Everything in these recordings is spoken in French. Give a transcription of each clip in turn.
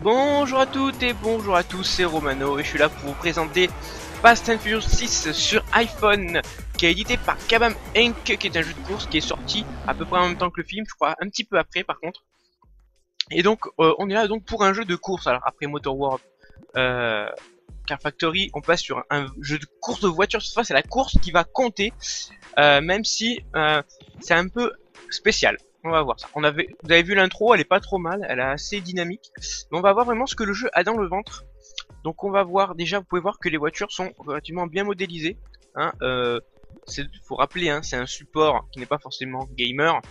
Bonjour à toutes et bonjour à tous, c'est Romano et je suis là pour vous présenter Fast and Furious 6 sur iPhone, qui est édité par Kabam Inc, qui est un jeu de course qui est sorti à peu près en même temps que le film, je crois un petit peu après par contre. Et donc on est là donc pour un jeu de course. Alors après Motor World, Car Factory, on passe sur un jeu de course de voiture. Cette fois c'est la course qui va compter, même si c'est un peu spécial. On va voir ça. Vous avez vu l'intro, elle est pas trop mal, elle est assez dynamique. Mais on va voir vraiment ce que le jeu a dans le ventre. Donc on va voir, déjà vous pouvez voir que les voitures sont relativement bien modélisées. Hein, faut rappeler, hein, c'est un support qui n'est pas forcément gamer.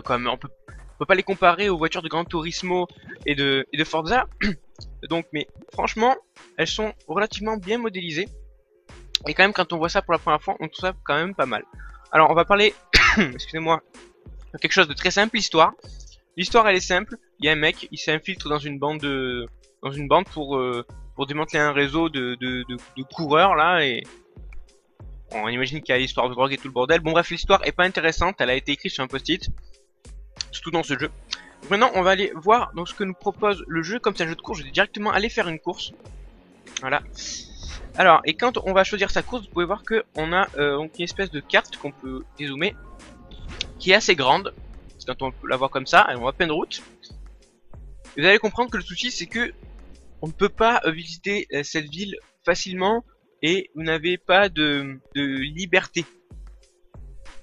Comme on peut pas les comparer aux voitures de Gran Turismo et de Forza. Donc mais franchement, elles sont relativement bien modélisées. Et quand même quand on voit ça pour la première fois, on trouve ça quand même pas mal. Alors on va parler, excusez-moi, quelque chose de très simple. L'histoire elle est simple. Il y a un mec, il s'infiltre dans une bande pour démanteler un réseau de coureurs là, et on imagine qu'il y a l'histoire de drogue et tout le bordel. Bon bref, l'histoire est pas intéressante, elle a été écrite sur un post-it, surtout dans ce jeu. Donc maintenant on va aller voir donc ce que nous propose le jeu. Comme c'est un jeu de course, je vais directement aller faire une course. Voilà. Alors, et quand on va choisir sa course, vous pouvez voir que on a donc une espèce de carte qu'on peut dézoomer, qui est assez grande. Quand on peut la voir comme ça, on va pleine route. Vous allez comprendre que le souci c'est que on ne peut pas visiter cette ville facilement et vous n'avez pas de liberté.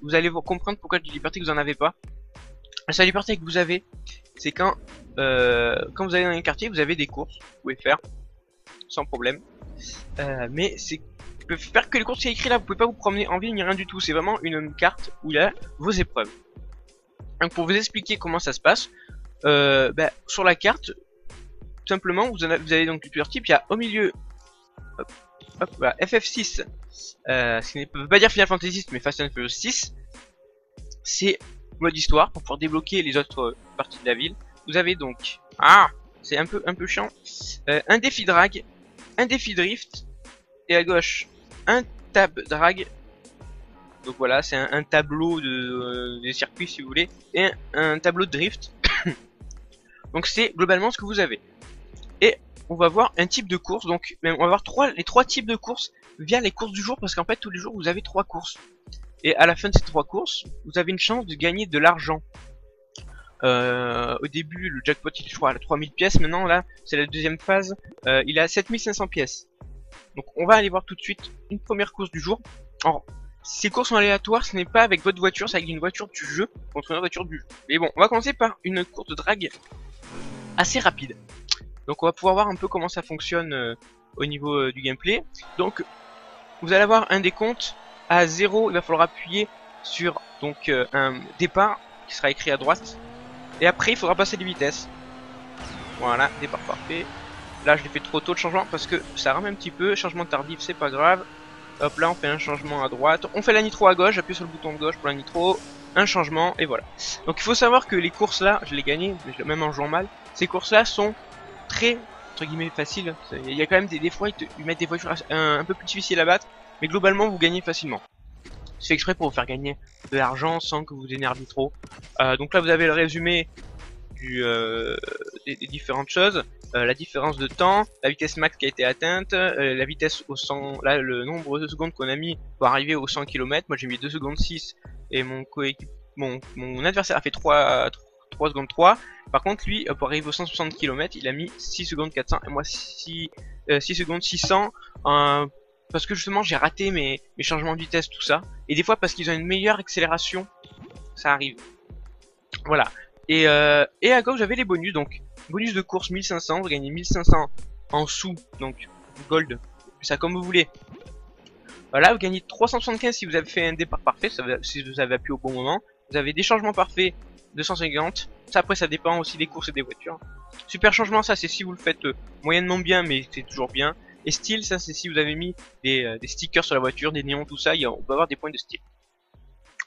Vous allez comprendre pourquoi de liberté que vous en avez pas. La seule liberté que vous avez, c'est quand vous allez dans un quartier, vous avez des courses, vous pouvez faire sans problème. Mais c'est peut faire que les courses qui est écrit là, vous pouvez pas vous promener en ville ni rien du tout. C'est vraiment une carte où il y a vos épreuves. Donc pour vous expliquer comment ça se passe, sur la carte, tout simplement, vous avez donc plusieurs types. Il y a au milieu, voilà, FF6, ce qui ne veut pas dire Final Fantasy 6, mais Fast and Furious 6. C'est mode histoire pour pouvoir débloquer les autres parties de la ville. Vous avez donc, c'est un peu chiant, un défi drag, un défi drift, et à gauche un tab drag. Donc voilà, c'est un tableau des circuits si vous voulez, et un tableau de drift. Donc c'est globalement ce que vous avez. Et on va voir un type de course, donc on va voir les trois types de courses via les courses du jour, parce qu'en fait tous les jours vous avez 3 courses. Et à la fin de ces 3 courses, vous avez une chance de gagner de l'argent. Au début le jackpot il est, je crois, à 3000 pièces, maintenant là c'est la deuxième phase, il est à 7500 pièces. Donc on va aller voir tout de suite une première course du jour. Alors, ces courses sont aléatoires, ce n'est pas avec votre voiture, c'est avec une voiture du jeu contre une voiture du jeu. Mais bon, on va commencer par une course de drag assez rapide. Donc on va pouvoir voir un peu comment ça fonctionne au niveau du gameplay. Donc vous allez avoir un décompte à 0, il va falloir appuyer sur donc un départ qui sera écrit à droite. Et après il faudra passer les vitesses. Voilà, départ parfait. Là je l'ai fait trop tôt de changement parce que ça rame un petit peu, changement tardif c'est pas grave. Hop là on fait un changement à droite, on fait la nitro à gauche, j'appuie sur le bouton de gauche pour la nitro, un changement et voilà. Donc il faut savoir que les courses là, je l'ai gagné, même en jouant mal, ces courses là sont très entre guillemets faciles. Il y a quand même des fois ils mettent des voitures un peu plus difficiles à battre, mais globalement vous gagnez facilement. C'est fait exprès pour vous faire gagner de l'argent sans que vous énerviez trop. Donc là vous avez le résumé des différentes choses. La différence de temps, la vitesse max qui a été atteinte, la vitesse au 100, là le nombre de secondes qu'on a mis pour arriver aux 100 km. Moi j'ai mis 2 secondes 6 et mon adversaire a fait 3 secondes 3. Par contre lui pour arriver aux 160 km il a mis 6 secondes 400 et moi 6 secondes 600 parce que justement j'ai raté mes changements de vitesse, tout ça. Et des fois parce qu'ils ont une meilleure accélération, ça arrive. Voilà. Et à gauche j'avais les bonus, donc bonus de course 1500, vous gagnez 1500 en sous, donc gold, ça comme vous voulez. Voilà, vous gagnez 375 si vous avez fait un départ parfait, si vous avez appuyé au bon moment. Vous avez des changements parfaits 250, ça après ça dépend aussi des courses et des voitures. Super changement, ça c'est si vous le faites moyennement bien mais c'est toujours bien. Et style, ça c'est si vous avez mis des stickers sur la voiture, des néons, tout ça, on peut avoir des points de style.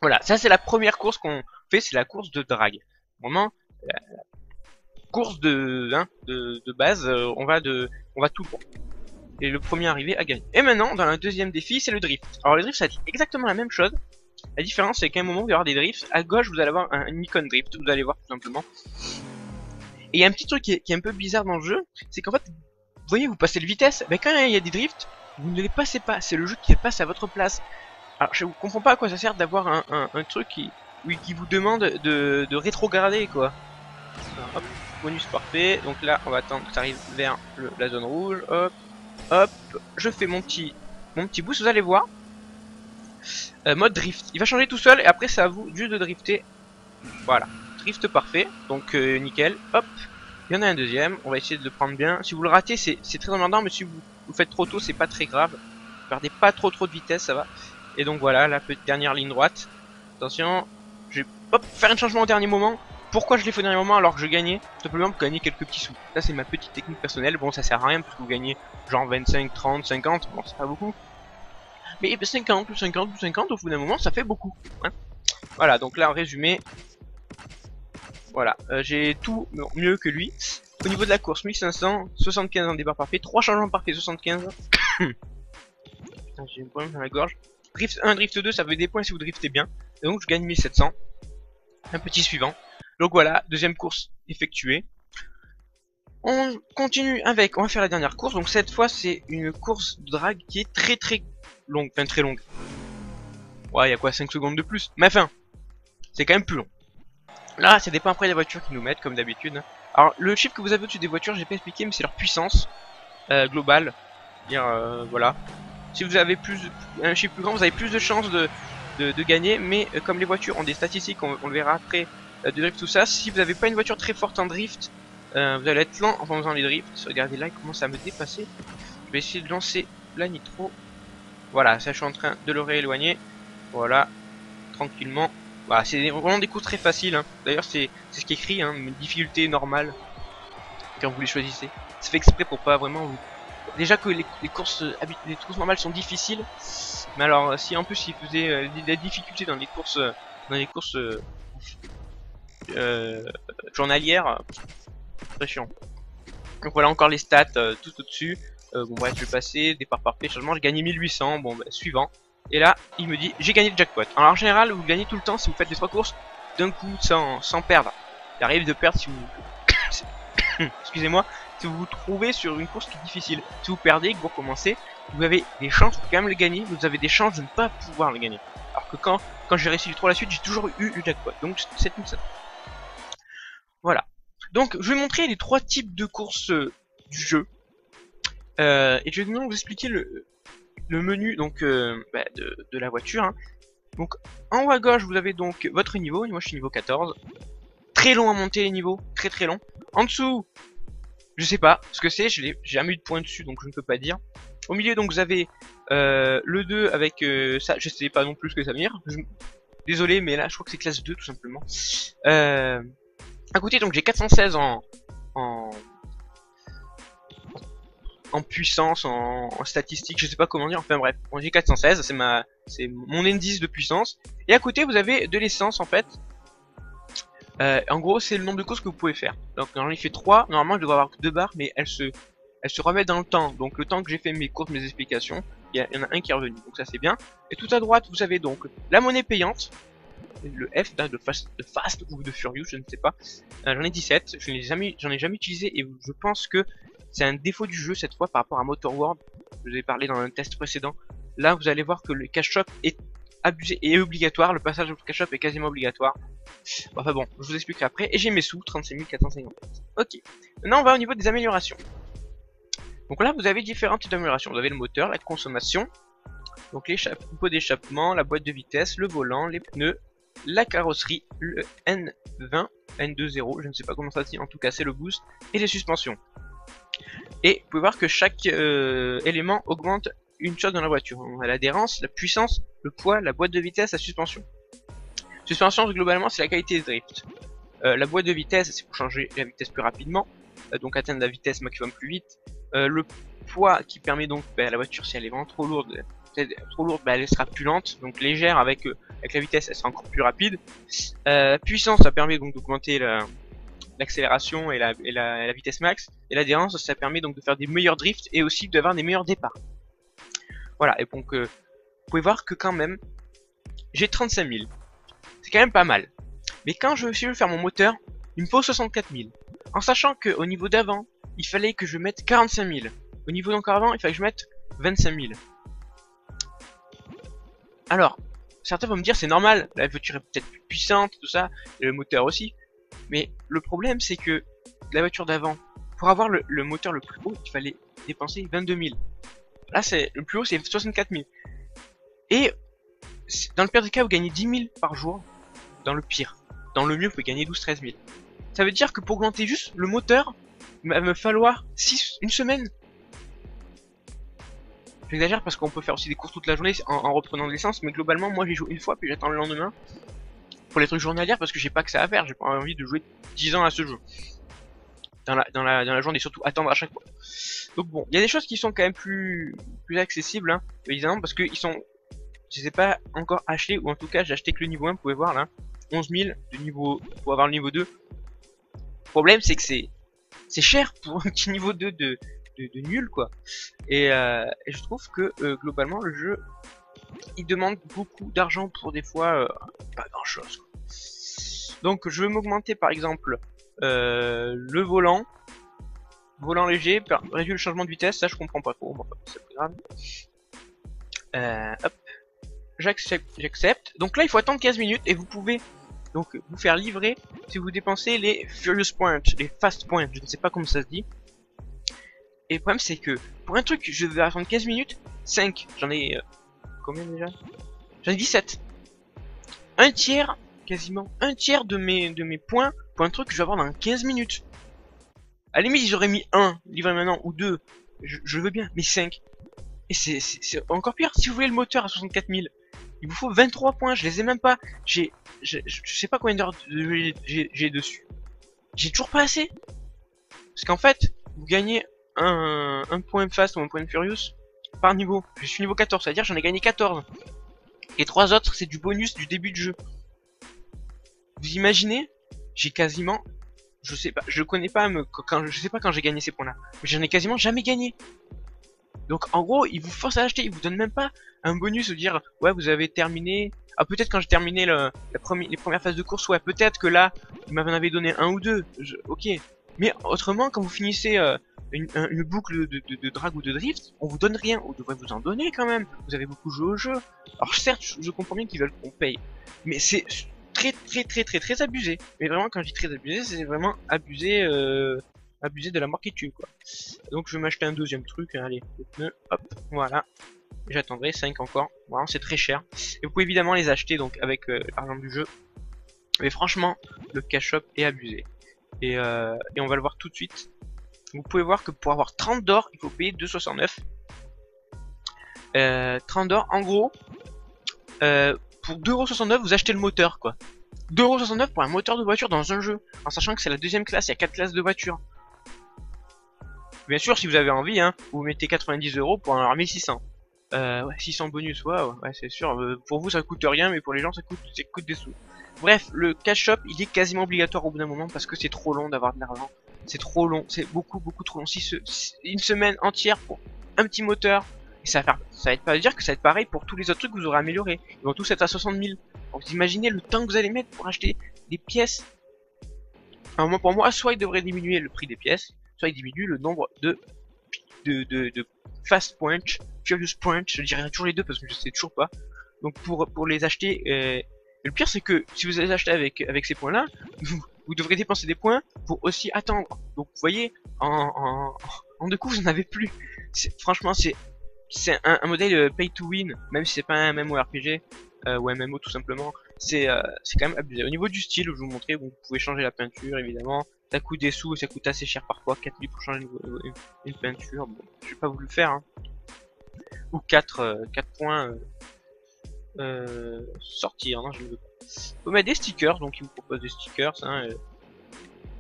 Voilà, ça c'est la première course qu'on fait, c'est la course de drag. Vraiment, la course de base, on va tout droit. Et le premier arrivé a gagné. Et maintenant, dans le deuxième défi, c'est le drift. Alors le drift, ça va être exactement la même chose. La différence, c'est qu'à un moment, il va y avoir des drifts. À gauche, vous allez avoir un icône drift, vous allez voir tout simplement. Et il y a un petit truc qui est un peu bizarre dans le jeu, c'est qu'en fait, vous voyez, vous passez de vitesse, mais quand il y a des drifts, vous ne les passez pas, c'est le jeu qui les passe à votre place. Alors je comprends pas à quoi ça sert d'avoir un truc qui vous demande de rétrograder quoi. Alors, hop, bonus parfait, donc là on va attendre que ça arrive vers la zone rouge, hop, hop, je fais mon petit boost, vous allez voir. Mode drift, il va changer tout seul et après c'est à vous juste de drifter. Voilà, drift parfait, donc nickel, hop, il y en a un deuxième, on va essayer de le prendre bien. Si vous le ratez c'est très emmerdant, mais si vous faites trop tôt c'est pas très grave. Perdez pas trop de vitesse, ça va. Et donc voilà, la petite dernière ligne droite. Attention, je vais hop, faire un changement au dernier moment. Pourquoi je l'ai fait au dernier moment alors que je gagnais? Tout simplement pour gagner quelques petits sous. Ça c'est ma petite technique personnelle. Bon, ça sert à rien parce que vous gagnez genre 25, 30, 50. Bon, c'est pas beaucoup. Mais 50 plus 50 plus 50 au bout d'un moment ça fait beaucoup. Hein, voilà, donc là en résumé, voilà, j'ai tout mieux que lui. Au niveau de la course, 1500, 75 en départ parfait, 3 changements parfaits, 75. Putain, j'ai un problème dans la gorge. Drift 1, drift 2, ça veut des points si vous driftez bien. Et donc je gagne 1700. Un petit suivant. Donc voilà, deuxième course effectuée. On continue avec, on va faire la dernière course. Donc cette fois c'est une course de drag qui est très longue. Enfin très longue. Ouais, il y a quoi, 5 secondes de plus. Mais enfin, c'est quand même plus long. Là, ça dépend après des voitures qui nous mettent, comme d'habitude. Alors, le chiffre que vous avez au-dessus des voitures, j'ai pas expliqué, mais c'est leur puissance globale. Dire, voilà. Si vous avez un chiffre plus grand, vous avez plus de chances de gagner. Mais comme les voitures ont des statistiques, on le verra après, de drift, tout ça. Si vous n'avez pas une voiture très forte en drift, vous allez être lent en faisant les drifts. Regardez là, il commence à me dépasser. Je vais essayer de lancer la nitro. Voilà, ça je suis en train de le rééloigner. Voilà, tranquillement. Voilà, c'est vraiment des coups très faciles. Hein. D'ailleurs, c'est ce qui est écrit, hein, une difficulté normale quand vous les choisissez. C'est fait exprès pour pas vraiment vous. Déjà que les courses normales sont difficiles, mais alors si en plus il faisait des difficultés dans les courses journalières, très chiant. Donc voilà encore les stats tout au-dessus. Bon bref, je vais passer, départ parfait, changement, j'ai gagné 1800, bon bah, suivant. Et là, il me dit, j'ai gagné le jackpot. Alors en général, vous gagnez tout le temps si vous faites les 3 courses d'un coup sans perdre. Il arrive de perdre si vous... Excusez-moi, si vous vous trouvez sur une course qui est difficile. Si vous perdez, que vous recommencez, vous avez des chances de quand même le gagner, vous avez des chances de ne pas pouvoir le gagner. Alors que quand j'ai réussi les 3 à la suite, j'ai toujours eu le jackpot. Donc c'est tout ça. Voilà. Donc je vais montrer les 3 types de courses du jeu. Et je vais maintenant vous expliquer le menu donc bah, de la voiture. Hein. Donc en haut à gauche vous avez donc votre niveau. Moi je suis niveau 14. Très long à monter les niveaux, très long. En dessous, je sais pas ce que c'est, j'ai jamais eu de point dessus donc je ne peux pas dire. Au milieu donc vous avez le 2 avec ça, je sais pas non plus ce que ça veut dire. Désolé mais là je crois que c'est classe 2 tout simplement. À côté donc j'ai 416 en puissance, en statistique, je sais pas comment dire, enfin bref, j'ai 416, c'est mon indice de puissance. Et à côté vous avez de l'essence en fait. En gros c'est le nombre de courses que vous pouvez faire. Donc j'en ai fait 3, normalement je devrais avoir que 2 barres, mais elles se remettent dans le temps. Donc le temps que j'ai fait mes courses, mes explications, il y en a un qui est revenu, donc ça c'est bien. Et tout à droite vous avez donc la monnaie payante, le F de fast ou de Furious, je ne sais pas. J'en ai 17, j'en ai jamais utilisé et je pense que c'est un défaut du jeu cette fois par rapport à Motor World. Je vous ai parlé dans un test précédent. Là vous allez voir que le cash shop est abusé et obligatoire, le passage au cash shop est quasiment obligatoire. Enfin bon, je vous expliquerai après. Et j'ai mes sous, 36 450. Ok, maintenant on va au niveau des améliorations. Donc là vous avez différents types d'améliorations. Vous avez le moteur, la consommation, donc les pots d'échappement, la boîte de vitesse, le volant, les pneus, la carrosserie, le N20, N20, je ne sais pas comment ça se dit, en tout cas c'est le boost, et les suspensions. Et vous pouvez voir que chaque élément augmente une chose dans la voiture. On a l'adhérence, la puissance, le poids, la boîte de vitesse, la suspension. Suspension globalement c'est la qualité des drifts. La boîte de vitesse c'est pour changer la vitesse plus rapidement, donc atteindre la vitesse maximum plus vite. Le poids qui permet donc la voiture si elle est vraiment trop lourde, elle sera plus lente, donc légère avec la vitesse elle sera encore plus rapide. Puissance ça permet donc d'augmenter l'accélération et la vitesse max, et l'adhérence ça permet donc de faire des meilleurs drifts et aussi d'avoir des meilleurs départs. Voilà, et donc vous pouvez voir que quand même j'ai 35 000, c'est quand même pas mal. Mais quand si je veux faire mon moteur, il me faut 64 000. En sachant que au niveau d'avant, il fallait que je mette 45 000. Au niveau d'encore avant, il fallait que je mette 25 000. Alors, certains vont me dire c'est normal, la voiture est peut-être plus puissante, tout ça, et le moteur aussi. Mais le problème c'est que la voiture d'avant, pour avoir le moteur le plus haut, il fallait dépenser 22 000. Là, c'est le plus haut, c'est 64 000. Et dans le pire des cas, vous gagnez 10 000 par jour. Dans le pire. Dans le mieux, vous pouvez gagner 12-13 000. Ça veut dire que pour augmenter juste le moteur, il va me falloir une semaine. J'exagère parce qu'on peut faire aussi des courses toute la journée en reprenant de l'essence, mais globalement, moi j'ai joué une fois, puis j'attends le lendemain pour les trucs journaliers parce que j'ai pas que ça à faire. J'ai pas envie de jouer 10 ans à ce jeu. Dans la journée, surtout attendre à chaque fois. Donc bon, il y a des choses qui sont quand même plus accessibles, hein, évidemment, parce que ils sont, je les ai pas encore achetés, ou en tout cas j'ai acheté que le niveau 1, vous pouvez voir là, 11 000 de niveau, pour avoir le niveau 2. Le problème c'est que c'est cher pour un petit niveau 2 de nul quoi. Et je trouve que globalement le jeu il demande beaucoup d'argent pour des fois pas grand chose quoi. Donc je veux m'augmenter par exemple le volant léger, réduire le changement de vitesse, ça je comprends pas trop, bon, c'est pas grave. Hop, j'accepte. Donc là il faut attendre 15 minutes et vous pouvez donc vous faire livrer si vous dépensez les Furious Points, les Fast Points, je ne sais pas comment ça se dit. Et le problème c'est que pour un truc je vais attendre 15 minutes, 5, j'en ai combien déjà? J'en ai 17. Un tiers, quasiment un tiers de mes points pour un truc que je vais avoir dans 15 minutes. À la limite ils auraient mis 1, livré maintenant, ou 2, je veux bien, mais 5. Et c'est encore pire, si vous voulez le moteur à 64 000, il vous faut 23 points, je les ai même pas. Je sais pas combien d'heures j'ai dessus. J'ai toujours pas assez. Parce qu'en fait, vous gagnez un point fast ou un point furious par niveau. Je suis niveau 14, c'est-à-dire j'en ai gagné 14. Et 3 autres, c'est du bonus du début de jeu. Vous imaginez? J'ai quasiment... Je sais pas, je connais pas, je sais pas quand j'ai gagné ces points-là. Mais j'en ai quasiment jamais gagné. Donc en gros, ils vous forcent à acheter, ils vous donnent même pas un bonus de dire ouais vous avez terminé. Ah peut-être quand j'ai terminé les premières phases de course, ouais peut-être que là ils m'en avaient donné un ou deux. Ok. Mais autrement quand vous finissez une boucle de drag ou de drift, on vous donne rien. On devrait vous en donner quand même. Vous avez beaucoup joué au jeu. Alors certes, je comprends bien qu'ils veulent qu'on paye, mais c'est très abusé. Mais vraiment quand je dis très abusé, c'est vraiment abusé. Abuser de la mort qui tue quoi. Donc je vais m'acheter un deuxième truc, hein, allez, les pneus, hop, voilà. J'attendrai 5 encore, voilà, c'est très cher. Et vous pouvez évidemment les acheter donc avec l'argent du jeu. Mais franchement, le cash shop est abusé. Et on va le voir tout de suite. Vous pouvez voir que pour avoir 30 d'or, il faut payer 2,69. 30 d'or, en gros, pour 2,69€, vous achetez le moteur quoi. 2,69€ pour un moteur de voiture dans un jeu. En sachant que c'est la deuxième classe, il y a 4 classes de voiture. Bien sûr, si vous avez envie, hein, vous mettez 90€ pour en avoir 1600. Ouais, 600 bonus, ouais, c'est sûr. Pour vous, ça coûte rien, mais pour les gens, ça coûte des sous. Bref, le cash shop, il est quasiment obligatoire au bout d'un moment parce que c'est trop long d'avoir de l'argent. C'est trop long, c'est beaucoup trop long. Une semaine entière pour un petit moteur, et ça va être pas dire que ça va être pareil pour tous les autres trucs que vous aurez améliorés. Ils vont tous être à 60 000. Donc vous imaginez le temps que vous allez mettre pour acheter des pièces. Alors, pour moi, soit il devrait diminuer le prix des pièces, soit il diminue le nombre de fast points, furious points, je dirais toujours les deux parce que je sais toujours pas. Donc pour les acheter, le pire c'est que si vous les achetez avec ces points là, vous devrez dépenser des points pour aussi attendre. Donc vous voyez, en deux coups vous n'en avez plus. Franchement c'est un modèle pay to win, même si c'est pas un MMORPG ou un MMO tout simplement. C'est quand même abusé. Au niveau du style, je vais vous montrer, vous pouvez changer la peinture évidemment. Ça coûte des sous et ça coûte assez cher parfois, 4 000 pour changer une peinture. Bon, je vais pas voulu le faire. Hein. Ou 4 points sortir, non je ne veux pas. Vous mettre des stickers, donc ils vous proposent des stickers. Hein,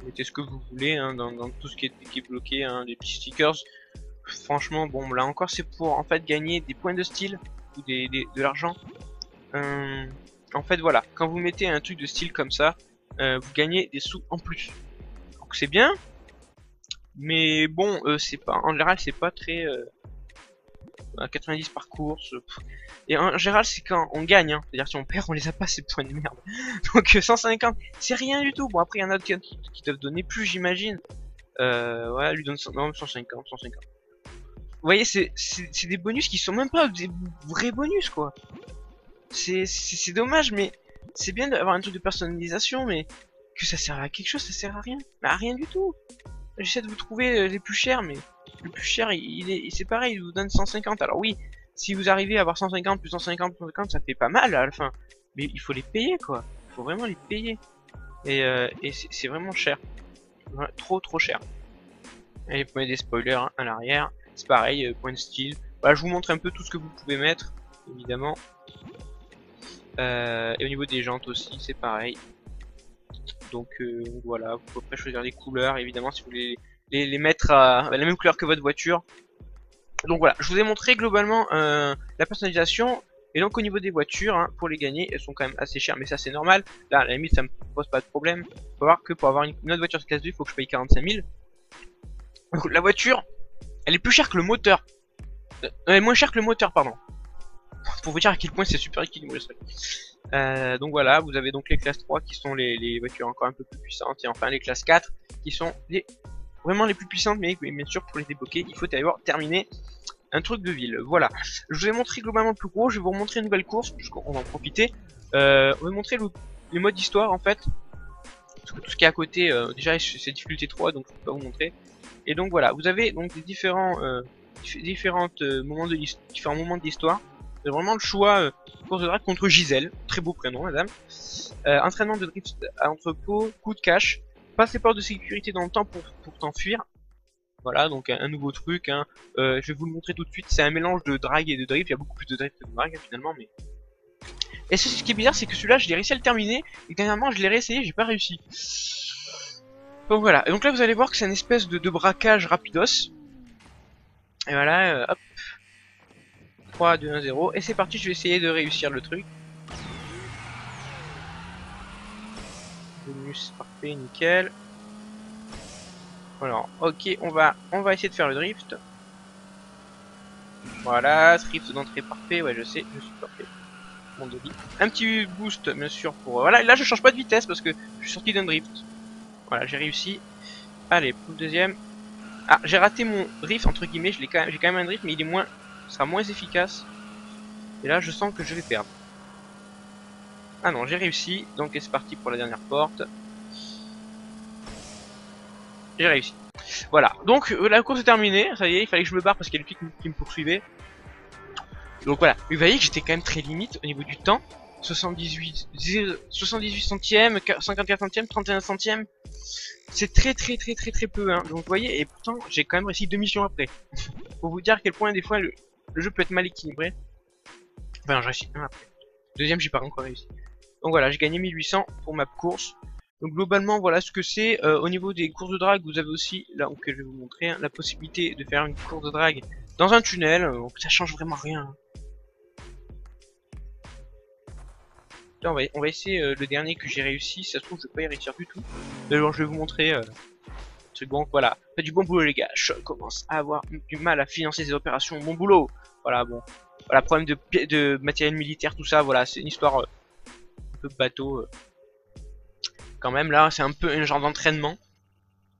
vous mettez ce que vous voulez hein, dans tout ce qui est bloqué, hein, des petits stickers. Franchement, bon là encore c'est pour en fait gagner des points de style ou de l'argent. En fait voilà, quand vous mettez un truc de style comme ça, vous gagnez des sous en plus. Donc c'est bien, mais bon, c'est pas en général c'est pas très à 90 par course. Et en général, c'est quand on gagne, hein. C'est-à-dire si on perd, on les a pas ces points de merde. Donc 150, c'est rien du tout. Bon après, il y en a qui doivent donner plus, j'imagine. Ouais, lui donne non, 150, 150. Vous voyez, c'est des bonus qui sont même pas des vrais bonus, quoi. C'est dommage, mais c'est bien d'avoir un truc de personnalisation, mais que ça sert à quelque chose, ça sert à rien. Mais à rien du tout. J'essaie de vous trouver les plus chers, mais le plus cher, c'est pareil, il vous donne 150. Alors oui, si vous arrivez à avoir 150 plus 150 plus 150, ça fait pas mal à la fin. Mais il faut les payer, quoi. Il faut vraiment les payer. Et c'est vraiment cher. Ouais, trop cher. Et vous mettez des spoilers hein, à l'arrière. C'est pareil, point de style. Voilà, je vous montre un peu tout ce que vous pouvez mettre, évidemment. Et au niveau des jantes aussi, c'est pareil. Donc voilà, vous pouvez après choisir les couleurs, évidemment, si vous voulez les mettre à la même couleur que votre voiture. Donc voilà, je vous ai montré globalement la personnalisation. Et donc au niveau des voitures, hein, pour les gagner, elles sont quand même assez chères, mais ça c'est normal. Là, à la limite, ça me pose pas de problème. Faut voir que pour avoir une autre voiture de classe 2, il faut que je paye 45 000. Donc la voiture, elle est plus chère que le moteur. Elle est moins chère que le moteur, pardon. Pour vous dire à quel point c'est super équilibré. Donc voilà, vous avez donc les classes 3 qui sont les voitures encore un peu plus puissantes. Et enfin les classes 4 qui sont vraiment les plus puissantes. Mais bien sûr, pour les débloquer, il faut d'abord terminer un truc de ville. Voilà, je vous ai montré globalement le plus gros. Je vais vous remontrer une nouvelle course, puisqu'on va en profiter. On va vous montrer les modes d'histoire en fait. Parce que tout ce qui est à côté, déjà c'est difficulté 3, donc je peux pas vous montrer. Et donc voilà, vous avez donc des différents moments de l'histoire. C'est vraiment le choix course de drague contre Gisèle, très beau prénom madame. Entraînement de drift à entrepôt, coup de cash, passe les portes de sécurité dans le temps pour t'enfuir. Voilà, donc un nouveau truc, hein. Je vais vous le montrer tout de suite, c'est un mélange de drague et de drift, il y a beaucoup plus de drift que de drague finalement, mais... Et ce qui est bizarre, c'est que celui-là, je l'ai réussi à le terminer, et dernièrement, je l'ai réessayé, j'ai pas réussi. Donc voilà, et donc là, vous allez voir que c'est une espèce de braquage rapidos. Et voilà, hop. 3, 2, 1, 0, et c'est parti, je vais essayer de réussir le truc. Bonus, parfait, nickel. Alors, ok, on va essayer de faire le drift. Voilà, drift d'entrée parfait, ouais je sais, je suis parfait. Mon débit. Un petit boost bien sûr pour... voilà, là je change pas de vitesse parce que je suis sorti d'un drift. Voilà, j'ai réussi. Allez, pour le deuxième. Ah, j'ai raté mon drift entre guillemets, j'ai quand même un drift mais il est moins... sera moins efficace. Et là je sens que je vais perdre. Ah non, j'ai réussi, donc c'est parti pour la dernière porte. J'ai réussi. Voilà, donc la course est terminée, ça y est, il fallait que je me barre parce qu'il y a le flic qui me poursuivait. Donc voilà, vous voyez que j'étais quand même très limite au niveau du temps. 78 centièmes, 54 centièmes, 31 centièmes. C'est très peu, hein. Donc vous voyez, et pourtant j'ai quand même réussi 2 missions après. Pour vous dire à quel point des fois le jeu peut être mal équilibré. Enfin, j'ai réussi un après. Deuxième, j'ai pas encore réussi. Donc voilà, j'ai gagné 1800 pour ma course. Donc globalement, voilà ce que c'est. Au niveau des courses de drague, vous avez aussi, là où je vais vous montrer, hein, la possibilité de faire une course de drague dans un tunnel. Donc ça change vraiment rien. Là, on va essayer le dernier que j'ai réussi. Si ça se trouve, je vais pas y réussir du tout. Mais bon, je vais vous montrer. C'est bon, voilà. Faites du bon boulot, les gars. Je commence à avoir du mal à financer ces opérations. Bon boulot. Voilà, bon. Voilà, problème de matériel militaire, tout ça. Voilà, c'est une histoire un peu bateau. Quand même, là, c'est un peu un genre d'entraînement.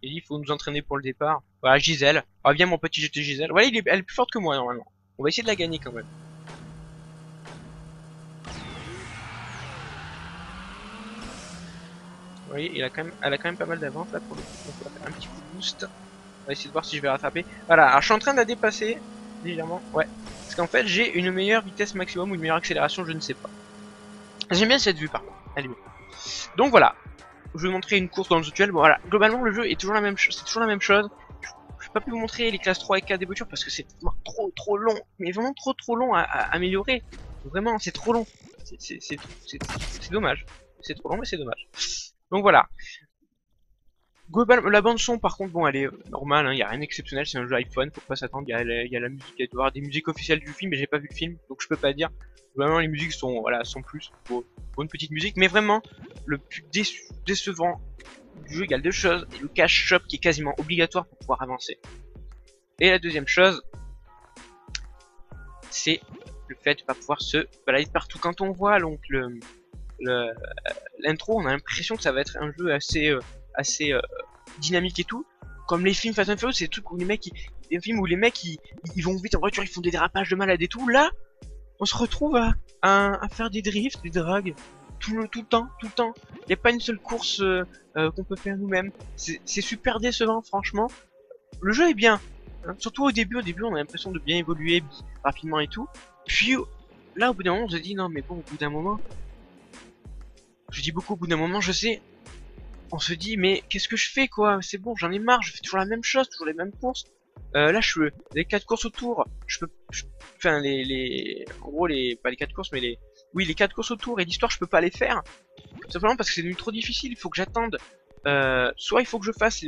Il faut nous entraîner pour le départ. Voilà, Gisèle. Ah, bien, mon petit jeté Gisèle. Voilà, elle est plus forte que moi, normalement. On va essayer de la gagner quand même. Vous voyez, elle a quand même pas mal d'avance là pour le coup. Donc on va faire un petit coup de boost. On va essayer de voir si je vais rattraper. Voilà, alors je suis en train de la dépasser légèrement. Ouais. Parce qu'en fait j'ai une meilleure vitesse maximum ou une meilleure accélération, je ne sais pas. J'aime bien cette vue par contre. Elle est bien. Donc voilà. Je vais vous montrer une course dans le duel. Bon voilà. Globalement le jeu est toujours la même chose. C'est toujours la même chose. Je vais pas pu vous montrer les classes 3 et 4 des voitures parce que c'est trop long. Mais vraiment trop long à améliorer. Vraiment c'est trop long. C'est dommage. C'est trop long mais c'est dommage. Donc voilà. Globalement, la bande son par contre bon elle est normale, hein, y a rien d'exceptionnel, c'est un jeu iPhone, faut pas s'attendre, il y a la musique, il doit y avoir des musiques officielles du film mais j'ai pas vu le film, donc je peux pas dire. Vraiment les musiques sont voilà sont plus pour une petite musique, mais vraiment le plus décevant du jeu, il y a deux choses, et le cash shop qui est quasiment obligatoire pour pouvoir avancer. Et la deuxième chose, c'est le fait de pas pouvoir se balader partout. Quand on voit donc l'intro, on a l'impression que ça va être un jeu assez dynamique et tout. Comme les films Fast and Furious, c'est des trucs où les mecs, des films où les mecs ils vont vite en voiture, ils font des dérapages de malade et tout. Là, on se retrouve à faire des drifts, des drags, tout le temps. Il n'y a pas une seule course qu'on peut faire nous-mêmes. C'est super décevant, franchement. Le jeu est bien, hein. Surtout au début, on a l'impression de bien évoluer rapidement et tout. Puis là, au bout d'un moment, on se dit non, mais bon, au bout d'un moment, je dis beaucoup au bout d'un moment, je sais. On se dit mais qu'est-ce que je fais quoi? C'est bon, j'en ai marre, je fais toujours la même chose, toujours les mêmes courses. Là je fais les 4 courses autour, enfin en gros pas les 4 courses mais les 4 courses autour et l'histoire je peux pas les faire. Simplement parce que c'est devenu trop difficile, il faut que j'attende. Soit il faut que je fasse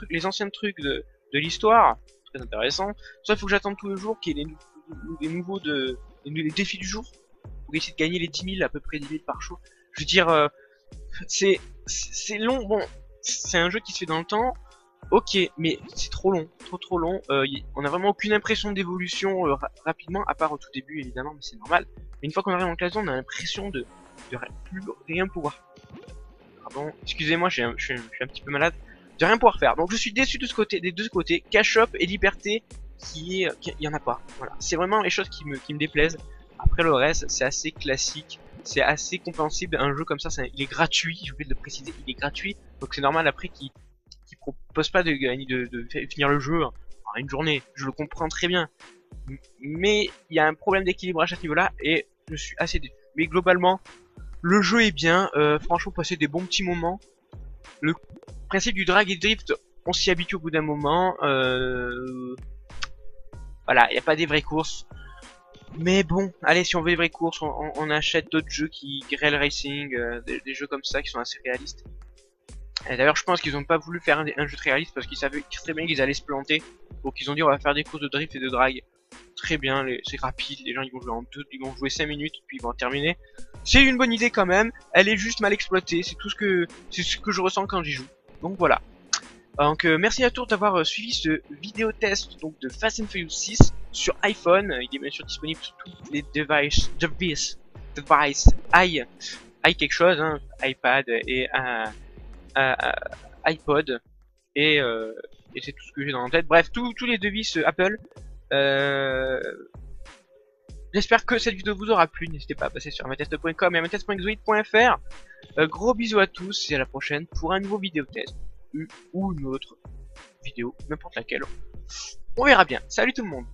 les anciens trucs de l'histoire, très intéressant, soit il faut que j'attende tous les jours qu'il y ait les nouveaux les défis du jour pour essayer de gagner les 10 000, à peu près 10 000 par jour. Je veux dire, c'est long, bon, c'est un jeu qui se fait dans le temps, ok, mais c'est trop long, trop long, on a vraiment aucune impression d'évolution rapidement, à part au tout début évidemment, mais c'est normal. Mais une fois qu'on arrive en classe, on a l'impression de plus rien pouvoir. Pardon, excusez-moi, je suis un petit peu malade, de rien pouvoir faire. Donc je suis déçu de ce côté, des deux côtés, cash up et liberté, il y en a pas. Voilà, c'est vraiment les choses qui me déplaisent. Après le reste, c'est assez classique. C'est assez compréhensible, un jeu comme ça, il est gratuit, j'ai oublié de le préciser, il est gratuit, donc c'est normal après qu'il propose pas de finir le jeu en une journée, je le comprends très bien, mais il y a un problème d'équilibrage à ce niveau-là, et je suis assez déçu. Mais globalement, le jeu est bien, franchement, passer des bons petits moments, le principe du drag et drift, on s'y habitue au bout d'un moment, voilà, il n'y a pas des vraies courses. Mais bon, allez, si on veut les vraies courses, on achète d'autres jeux qui Rail Racing, des jeux comme ça qui sont assez réalistes. Et d'ailleurs, je pense qu'ils ont pas voulu faire un jeu très réaliste parce qu'ils savaient très bien qu'ils allaient se planter. Donc ils ont dit on va faire des courses de drift et de drag. Très bien, c'est rapide, les gens ils vont jouer ils vont jouer 5 minutes puis ils vont terminer. C'est une bonne idée quand même, elle est juste mal exploitée, c'est ce que je ressens quand j'y joue. Donc voilà. Donc merci à tous d'avoir suivi ce vidéo test donc de Fast and Furious 6 sur iPhone. Il est bien sûr disponible sur tous les devices i quelque chose, hein, iPad et iPod et c'est tout ce que j'ai dans la tête. Bref, tous les devices Apple. J'espère que cette vidéo vous aura plu. N'hésitez pas à passer sur amatest.com et amatest.xoid.fr. Gros bisous à tous et à la prochaine pour un nouveau vidéo test ou une autre vidéo, n'importe laquelle. On verra bien. Salut tout le monde.